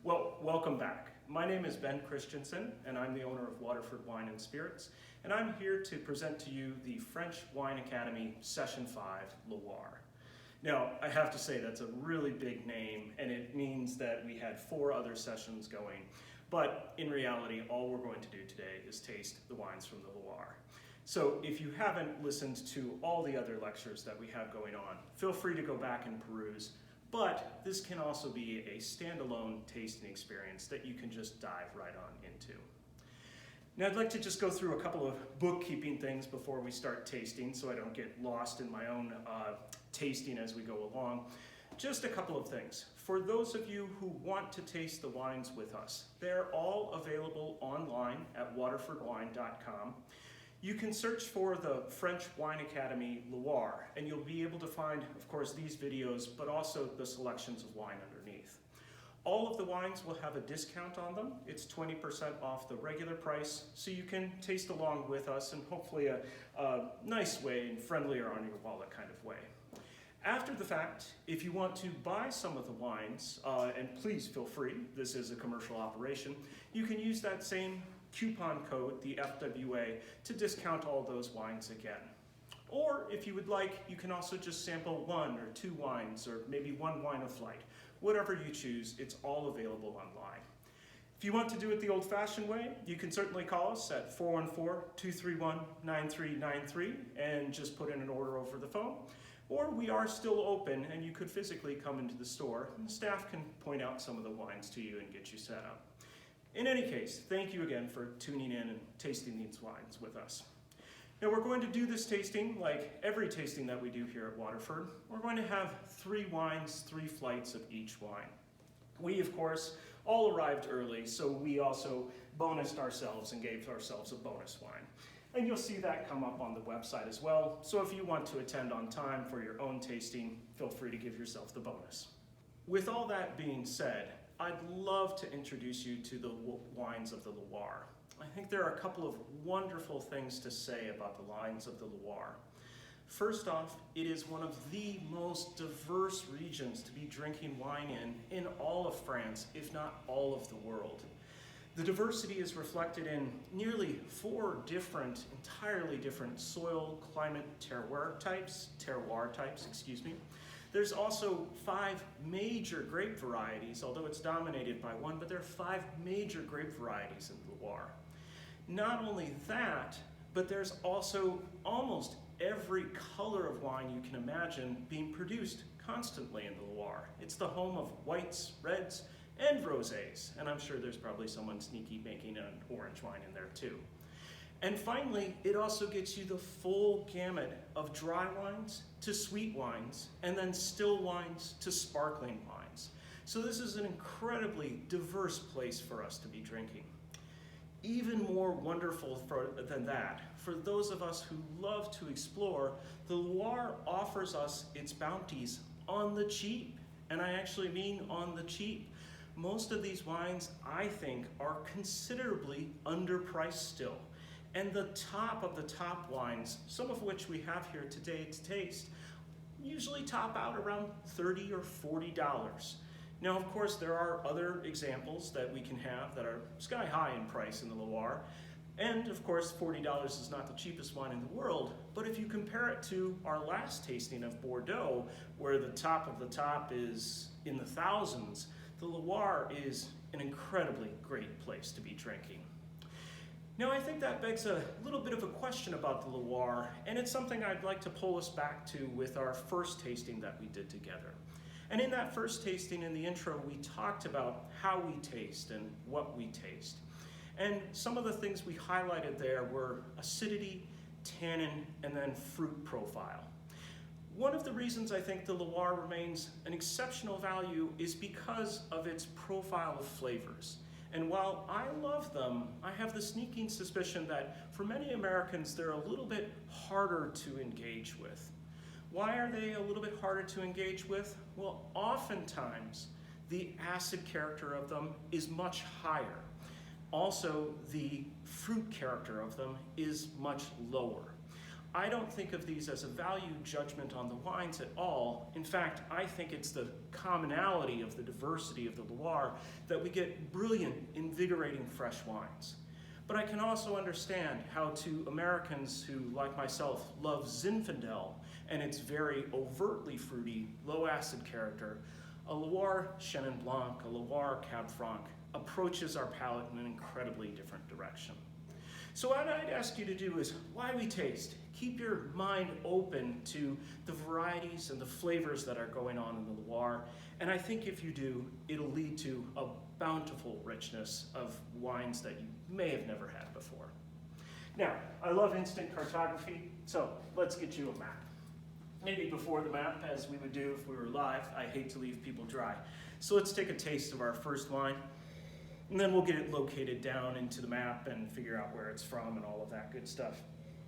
Well, welcome back. My name is Ben Christensen, and I'm the owner of Waterford Wine and Spirits, and I'm here to present to you the French Wine Academy Session 5 Loire. Now, I have to say that's a really big name, and it means that we had 4 other sessions going, but in reality, all we're going to do today is taste the wines from the Loire. So if you haven't listened to all the other lectures that we have going on, feel free to go back and peruse. But this can also be a standalone tasting experience that you can just dive right on into. Now I'd like to just go through a couple of bookkeeping things before we start tasting so I don't get lost in my own tasting as we go along. Just a couple of things. For those of you who want to taste the wines with us, they're all available online at waterfordwine.com. You can search for the French Wine Academy Loire, and you'll be able to find, of course, these videos, but also the selections of wine underneath. All of the wines will have a discount on them. It's 20% off the regular price, so you can taste along with us in hopefully a nice way and friendlier on your wallet kind of way. After the fact, if you want to buy some of the wines, and please feel free, this is a commercial operation, you can use that same coupon code, the FWA, to discount all those wines again. Or if you would like, you can also just sample 1 or 2 wines, or maybe 1 wine a flight. Whatever you choose, it's all available online. If you want to do it the old-fashioned way, you can certainly call us at 414-231-9393 and just put in an order over the phone. Or we are still open and you could physically come into the store and the staff can point out some of the wines to you and get you set up. In any case, thank you again for tuning in and tasting these wines with us. Now we're going to do this tasting like every tasting that we do here at Waterford. We're going to have 3 wines, 3 flights of each wine. We, of course, all arrived early, so we also bonused ourselves and gave ourselves a bonus wine. And you'll see that come up on the website as well. So if you want to attend on time for your own tasting, feel free to give yourself the bonus. With all that being said, I'd love to introduce you to the wines of the Loire. I think there are a couple of wonderful things to say about the wines of the Loire. First off, it is one of the most diverse regions to be drinking wine in all of France, if not all of the world. The diversity is reflected in nearly 4 entirely different soil, climate, terroir types. There's also 5 major grape varieties, although it's dominated by 1, but there are 5 major grape varieties in the Loire. Not only that, but there's also almost every color of wine you can imagine being produced constantly in the Loire. It's the home of whites, reds, and rosés, and I'm sure there's probably someone sneaky making an orange wine in there too. And finally, it also gets you the full gamut of dry wines to sweet wines, and then still wines to sparkling wines. So this is an incredibly diverse place for us to be drinking. Even more wonderful than that, for those of us who love to explore, the Loire offers us its bounties on the cheap, and I actually mean on the cheap. Most of these wines, I think, are considerably underpriced still. And the top of the top wines, some of which we have here today to taste, usually top out around $30 or $40. Now, of course, there are other examples that we can have that are sky high in price in the Loire. And of course, $40 is not the cheapest wine in the world, but if you compare it to our last tasting of Bordeaux, where the top of the top is in the thousands, the Loire is an incredibly great place to be drinking. Now, I think that begs a little bit of a question about the Loire, and it's something I'd like to pull us back to with our first tasting that we did together. And in that first tasting, in the intro, we talked about how we taste and what we taste. And some of the things we highlighted there were acidity, tannin, and then fruit profile. One of the reasons I think the Loire remains an exceptional value is because of its profile of flavors. And while I love them, I have the sneaking suspicion that for many Americans, they're a little bit harder to engage with. Why are they a little bit harder to engage with? Well, oftentimes, the acid character of them is much higher. Also, the fruit character of them is much lower. I don't think of these as a value judgment on the wines at all. In fact, I think it's the commonality of the diversity of the Loire that we get brilliant, invigorating fresh wines. But I can also understand how to Americans who, like myself, love Zinfandel and its very overtly fruity, low-acid character, a Loire Chenin Blanc, a Loire Cab Franc approaches our palate in an incredibly different direction. So what I'd ask you to do is, while we taste, keep your mind open to the varieties and the flavors that are going on in the Loire. And I think if you do, it'll lead to a bountiful richness of wines that you may have never had before. Now, I love instant cartography, so let's get you a map. Maybe before the map, as we would do if we were live. I hate to leave people dry. So let's take a taste of our first wine, and then we'll get it located down into the map and figure out where it's from and all of that good stuff.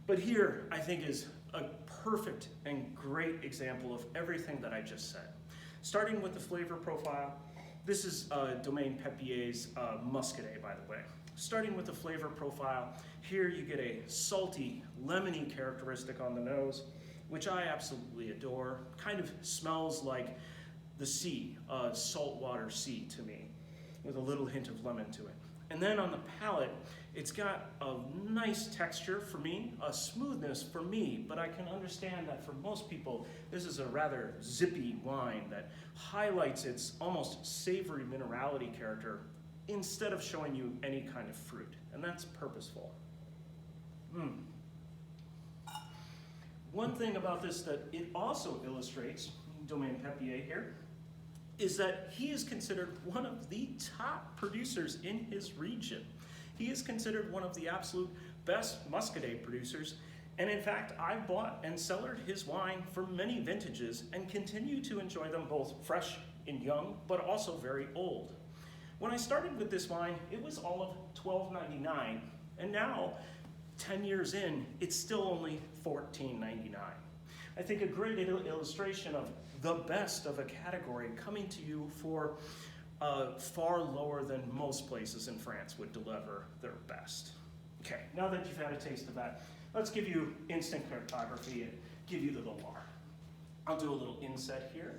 But here, I think, is a perfect and great example of everything that I just said. Starting with the flavor profile, this is Domaine Pepier's Muscadet, by the way. Starting with the flavor profile, here you get a salty, lemony characteristic on the nose, which I absolutely adore. Kind of smells like the sea, saltwater sea to me, with a little hint of lemon to it. And then on the palate, it's got a nice texture for me, a smoothness for me, but I can understand that for most people, this is a rather zippy wine that highlights its almost savory minerality character instead of showing you any kind of fruit, and that's purposeful. One thing about this that it also illustrates, Domaine Pepier here, is that he is considered one of the top producers in his region. He is considered one of the absolute best Muscadet producers, and in fact, I've bought and cellared his wine for many vintages and continue to enjoy them both fresh and young, but also very old. When I started with this wine, it was all of $12.99, and now, 10 years in, it's still only $14.99. I think a great illustration of the best of a category coming to you for far lower than most places in France would deliver their best. Okay, now that you've had a taste of that, let's give you instant cartography and give you the Loire. I'll do a little inset here.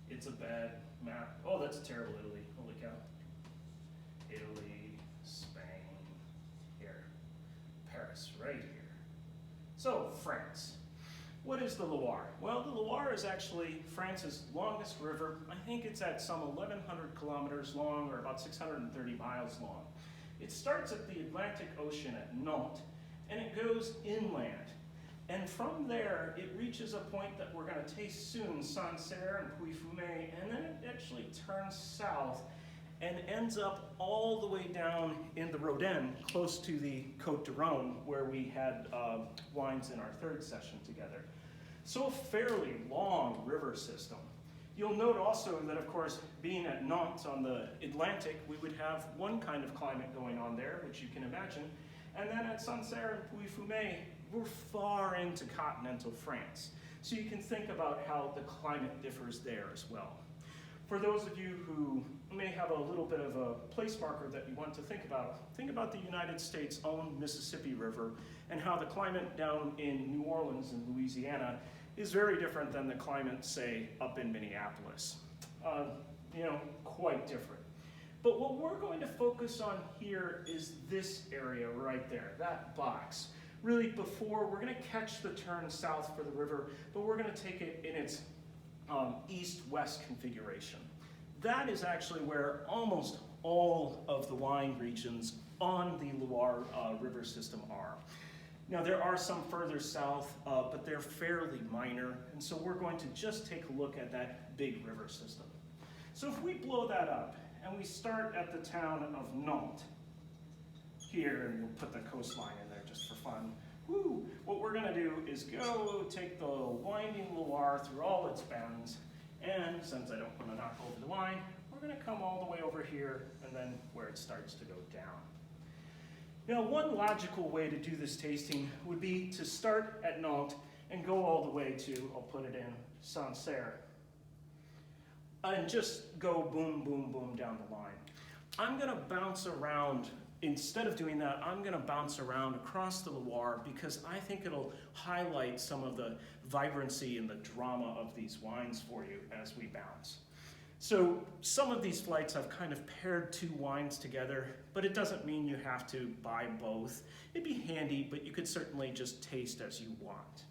It's a bad map. Oh, that's terrible, Italy. Holy cow. Italy, Spain, here. Paris, right here. So, France. What is the Loire? Well, the Loire is actually France's longest river. I think it's at some 1,100 kilometers long, or about 630 miles long. It starts at the Atlantic Ocean at Nantes, and it goes inland. And from there, it reaches a point that we're going to taste soon, Sancerre and Puy-Fumé, and then it actually turns south and ends up all the way down in the Rodin, close to the Côte d'Aron, where we had wines in our third session together. So a fairly long river system. You'll note also that, of course, being at Nantes on the Atlantic, we would have one kind of climate going on there, which you can imagine, and then at Sancerre and Puy-Fumé, we're far into continental France. So you can think about how the climate differs there as well. For those of you who may have a little bit of a place marker that you want to think about the United States' own Mississippi River and how the climate down in New Orleans and Louisiana is very different than the climate, say, up in Minneapolis. Quite different. But what we're going to focus on here is this area right there, that box. Really, before, we're going to catch the turn south for the river, but we're going to take it in its east-west configuration. That is actually where almost all of the wine regions on the Loire river system are. Now, there are some further south, but they're fairly minor, and so we're going to just take a look at that big river system. So if we blow that up, and we start at the town of Nantes, here, and we'll put the coastline in there just for fun. Woo! What we're going to do is go take the winding Loire through all its bends, and since I don't want to knock over the wine, we're going to come all the way over here, and then where it starts to go down. Now, one logical way to do this tasting would be to start at Nantes and go all the way to, I'll put it in, Sancerre, and just go boom, boom, boom down the line. I'm gonna bounce around. Instead of doing that, I'm gonna bounce around across the Loire because I think it'll highlight some of the vibrancy and the drama of these wines for you as we bounce. So some of these flights I've kind of paired two wines together, but it doesn't mean you have to buy both. It'd be handy, but you could certainly just taste as you want.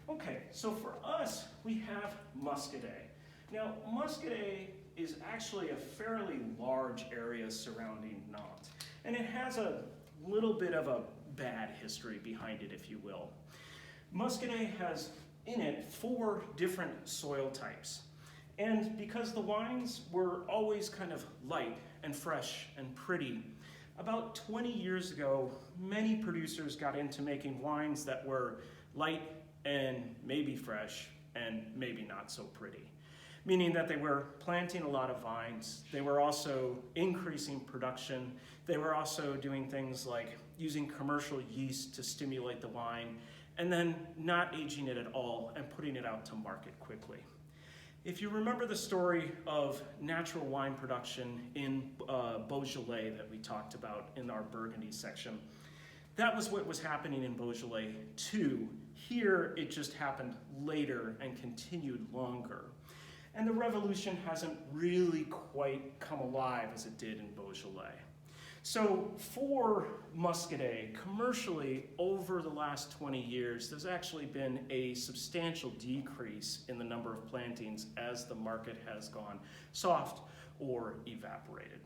Okay, so for us, we have Muscadet. Now, Muscadet is actually a fairly large area surrounding Nantes, and it has a little bit of a bad history behind it, if you will. Muscadet has in it 4 different soil types. And because the wines were always kind of light and fresh and pretty, about 20 years ago, many producers got into making wines that were light and maybe fresh and maybe not so pretty. Meaning that they were planting a lot of vines, they were also increasing production, they were also doing things like using commercial yeast to stimulate the wine, and then not aging it at all and putting it out to market quickly. If you remember the story of natural wine production in Beaujolais that we talked about in our Burgundy section, that was what was happening in Beaujolais too. Here it just happened later and continued longer. And the revolution hasn't really quite come alive as it did in Beaujolais. So for Muscadet, commercially, over the last 20 years, there's actually been a substantial decrease in the number of plantings as the market has gone soft or evaporated.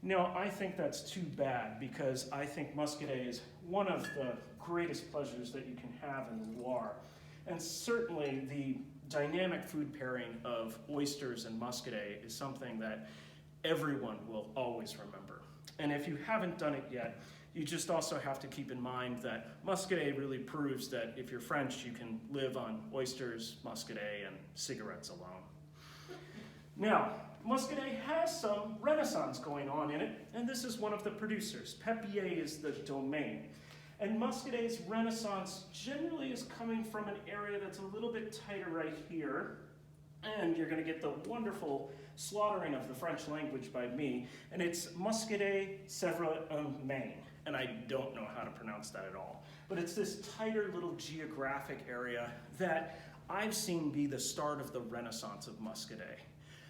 Now, I think that's too bad because I think Muscadet is one of the greatest pleasures that you can have in the Loire. And certainly the dynamic food pairing of oysters and Muscadet is something that everyone will always remember. And if you haven't done it yet, you just also have to keep in mind that Muscadet really proves that if you're French, you can live on oysters, Muscadet, and cigarettes alone. Now, Muscadet has some renaissance going on in it, and this is one of the producers. Peppier is the domain. And Muscadet's renaissance generally is coming from an area that's a little bit tighter right here, and you're going to get the wonderful slaughtering of the French language by me, and it's Muscadet Sèvres-en-Maine, and I don't know how to pronounce that at all. But it's this tighter little geographic area that I've seen be the start of the renaissance of Muscadet,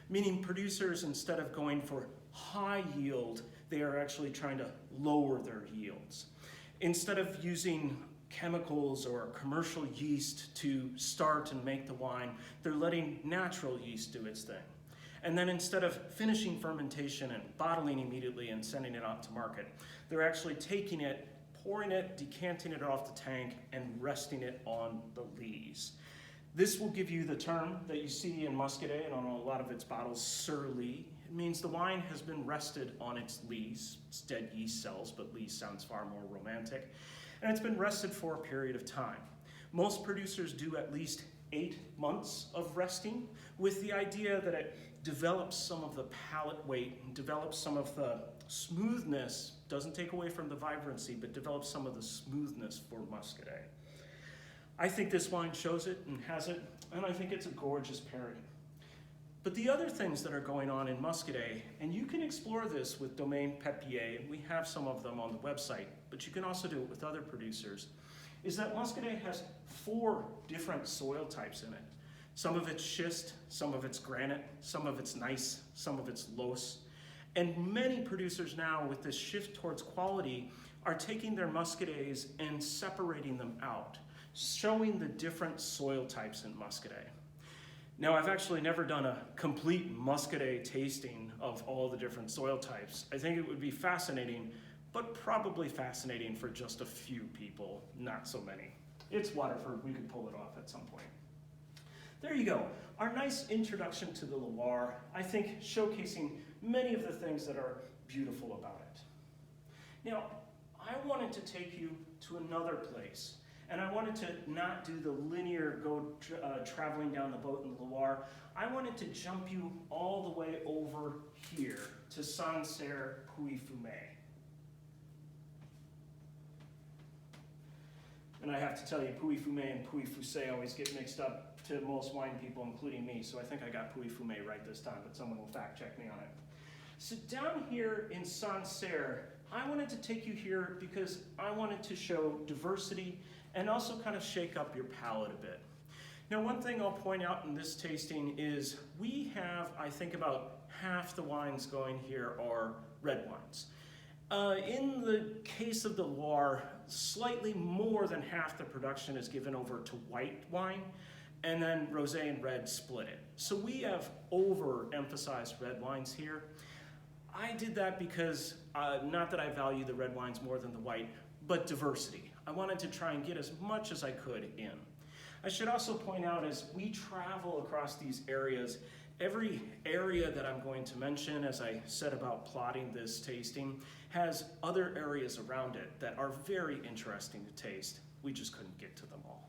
meaning producers, instead of going for high yield, they are actually trying to lower their yields. Instead of using chemicals or commercial yeast to start and make the wine, they're letting natural yeast do its thing. And then instead of finishing fermentation and bottling immediately and sending it out to market, they're actually taking it, pouring it, decanting it off the tank, and resting it on the lees. This will give you the term that you see in Muscadet and on a lot of its bottles, sur lie. It means the wine has been rested on its lees. It's dead yeast cells, but lees sounds far more romantic. And it's been rested for a period of time. Most producers do at least 8 months of resting with the idea that it develops some of the palate weight and develops some of the smoothness, doesn't take away from the vibrancy, but develops some of the smoothness for Muscadet. I think this wine shows it and has it, and I think it's a gorgeous pairing. But the other things that are going on in Muscadet, and you can explore this with Domaine Peppier, and we have some of them on the website, but you can also do it with other producers, is that Muscadet has 4 different soil types in it. Some of it's schist, some of it's granite, some of it's gneiss, some of it's loess. And many producers now, with this shift towards quality, are taking their Muscadets and separating them out, showing the different soil types in Muscadet. Now, I've actually never done a complete Muscadet tasting of all the different soil types. I think it would be fascinating, but probably fascinating for just a few people, not so many. It's Waterford, we could pull it off at some point. There you go, our nice introduction to the Loire, I think showcasing many of the things that are beautiful about it. Now, I wanted to take you to another place, and I wanted to not do the linear traveling down the boat in the Loire. I wanted to jump you all the way over here to Sancerre-Pouilly-Fumé. And I have to tell you, Pouilly-Fumé and Pouilly-Fuissé always get mixed up to most wine people, including me, so I think I got Pouilly-Fumé right this time, but someone will fact check me on it. So down here in Sancerre, I wanted to take you here because I wanted to show diversity and also kind of shake up your palate a bit. Now, one thing I'll point out in this tasting is we have, I think, about half the wines going here are red wines. In the case of the Loire, slightly more than half the production is given over to white wine, and then rosé and red split it. So we have overemphasized red wines here. I did that because, not that I value the red wines more than the white, but diversity. I wanted to try and get as much as I could in. I should also point out, as we travel across these areas, every area that I'm going to mention, as I said about plotting this tasting, has other areas around it that are very interesting to taste. We just couldn't get to them all.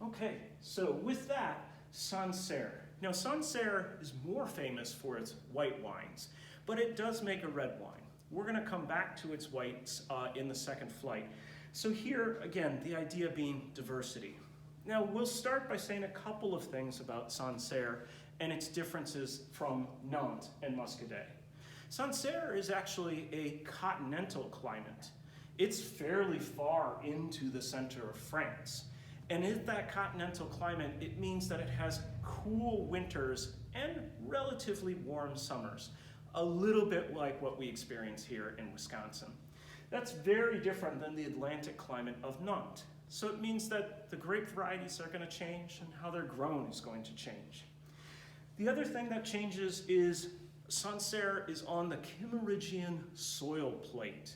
Okay, so with that, Sancerre. Now, Sancerre is more famous for its white wines, but it does make a red wine. We're going to come back to its whites in the second flight. So here, again, the idea being diversity. Now, we'll start by saying a couple of things about Sancerre and its differences from Nantes and Muscadet. Sancerre is actually a continental climate. It's fairly far into the center of France. And in that continental climate, it means that it has cool winters and relatively warm summers, a little bit like what we experience here in Wisconsin. That's very different than the Atlantic climate of Nantes. So it means that the grape varieties are going to change and how they're grown is going to change. The other thing that changes is Sancerre is on the Kimmeridgian soil plate.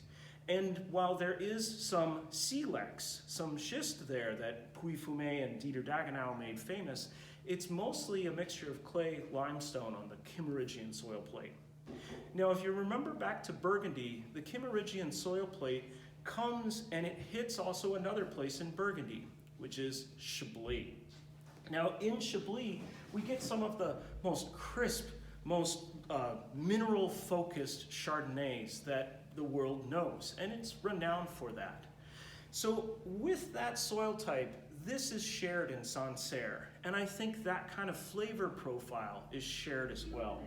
And while there is some silex, some schist there that Puy-Fumé and Dieter Dagenau made famous, it's mostly a mixture of clay limestone on the Kimmeridgian soil plate. Now, if you remember back to Burgundy, the Kimmeridgian soil plate comes and it hits also another place in Burgundy, which is Chablis. Now, in Chablis, we get some of the most crisp, most mineral-focused Chardonnays that the world knows, and it's renowned for that. So with that soil type, this is shared in Sancerre, and I think that kind of flavor profile is shared as well.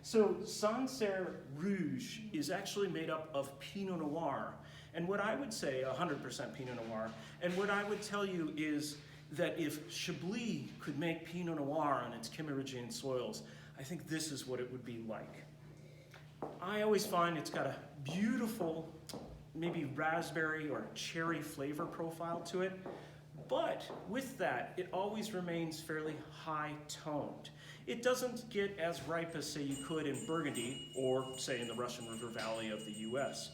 So Sancerre Rouge is actually made up of Pinot Noir, and what I would say, 100% Pinot Noir, and what I would tell you is that if Chablis could make Pinot Noir on its Kimmeridgian soils, I think this is what it would be like. I always find it's got a beautiful, maybe raspberry or cherry flavor profile to it, but with that, it always remains fairly high-toned. It doesn't get as ripe as, say, you could in Burgundy or, say, in the Russian River Valley of the US.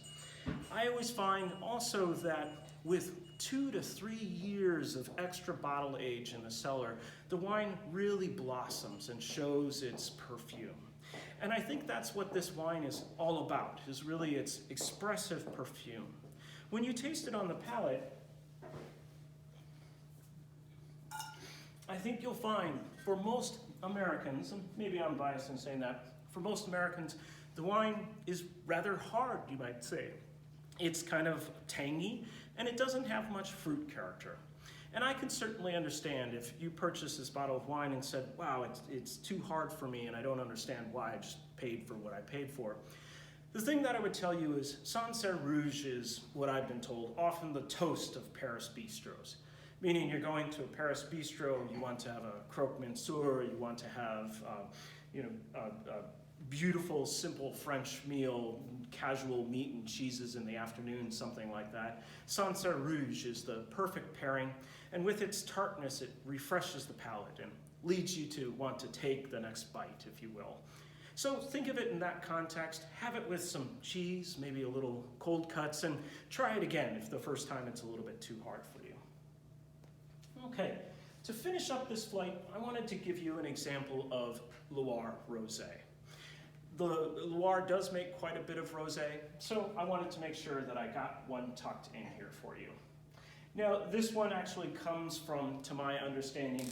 I always find also that with 2 to 3 years of extra bottle age in the cellar, the wine really blossoms and shows its perfume. And I think that's what this wine is all about, is really its expressive perfume. When you taste it on the palate, I think you'll find for most Americans, and maybe I'm biased in saying that, for most Americans, the wine is rather hard, you might say. It's kind of tangy, and it doesn't have much fruit character. And I can certainly understand if you purchased this bottle of wine and said, wow, it's too hard for me and I don't understand why I just paid for what I paid for. The thing that I would tell you is Sancerre Rouge is, what I've been told, often the toast of Paris bistros. Meaning you're going to a Paris bistro, you want to have a croque monsieur, you want to have a beautiful, simple French meal, casual meat and cheeses in the afternoon, something like that. Sancerre Rouge is the perfect pairing, and with its tartness, it refreshes the palate and leads you to want to take the next bite, if you will. So think of it in that context, have it with some cheese, maybe a little cold cuts, and try it again if the first time it's a little bit too hard for you. Okay, to finish up this flight, I wanted to give you an example of Loire Rosé. The Loire does make quite a bit of rosé, so I wanted to make sure that I got one tucked in here for you. Now, this one actually comes from, to my understanding,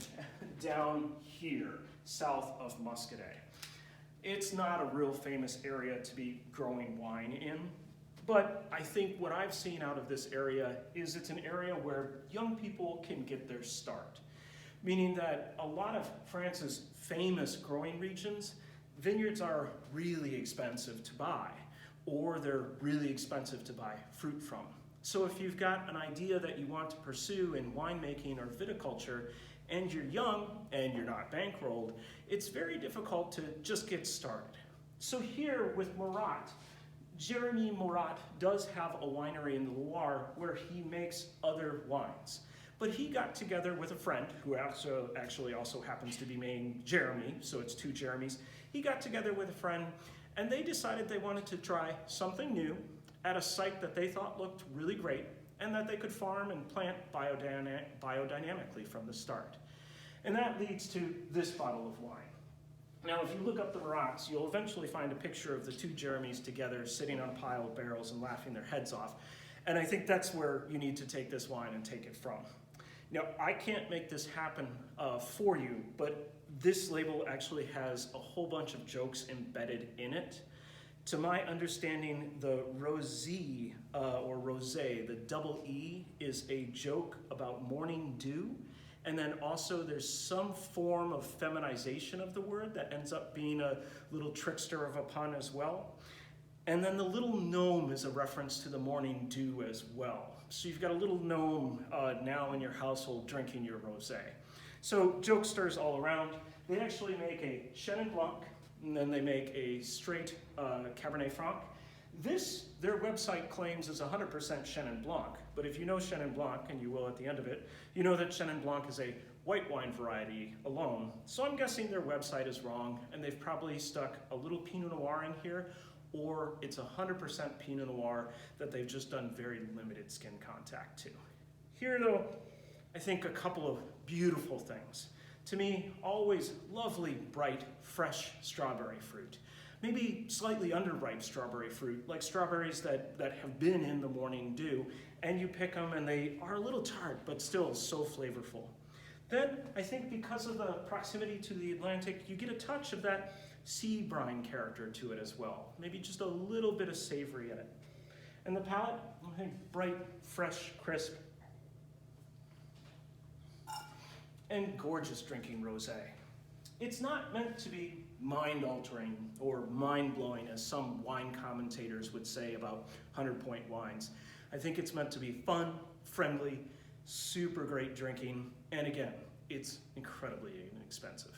down here, south of Muscadet. It's not a real famous area to be growing wine in, but I think what I've seen out of this area is it's an area where young people can get their start. Meaning that a lot of France's famous growing regions, vineyards are really expensive to buy, or they're really expensive to buy fruit from. So if you've got an idea that you want to pursue in winemaking or viticulture, and you're young and you're not bankrolled, it's very difficult to just get started. So here with Murat, Jeremy Murat does have a winery in the Loire where he makes other wines. But he got together with a friend who actually also happens to be named Jeremy, so it's two Jeremys. He got together with a friend and they decided they wanted to try something new at a site that they thought looked really great and that they could farm and plant biodynamically from the start. And that leads to this bottle of wine. Now, if you look up the Murats, you'll eventually find a picture of the two Jeremys together sitting on a pile of barrels and laughing their heads off. And I think that's where you need to take this wine and take it from. Now, I can't make this happen for you, but this label actually has a whole bunch of jokes embedded in it. To my understanding, the rosé, or rosé, the double E, is a joke about morning dew. And then also there's some form of feminization of the word that ends up being a little trickster of a pun as well. And then the little gnome is a reference to the morning dew as well. So you've got a little gnome now in your household drinking your rosé. So jokesters all around. They actually make a Chenin Blanc, and then they make a straight Cabernet Franc. This, their website claims, is 100% Chenin Blanc, but if you know Chenin Blanc, and you will at the end of it, you know that Chenin Blanc is a white wine variety alone. So I'm guessing their website is wrong, and they've probably stuck a little Pinot Noir in here, or it's 100% Pinot Noir that they've just done very limited skin contact to. Here though, I think a couple of beautiful things. To me, always lovely, bright, fresh strawberry fruit. Maybe slightly underripe strawberry fruit, like strawberries that have been in the morning dew, and you pick them and they are a little tart, but still so flavorful. Then, I think because of the proximity to the Atlantic, you get a touch of that sea brine character to it as well. Maybe just a little bit of savory in it. And the palate, I think bright, fresh, crisp, and gorgeous drinking rosé. It's not meant to be mind-altering or mind-blowing, as some wine commentators would say about 100-point wines. I think it's meant to be fun, friendly, super great drinking, and again, it's incredibly inexpensive.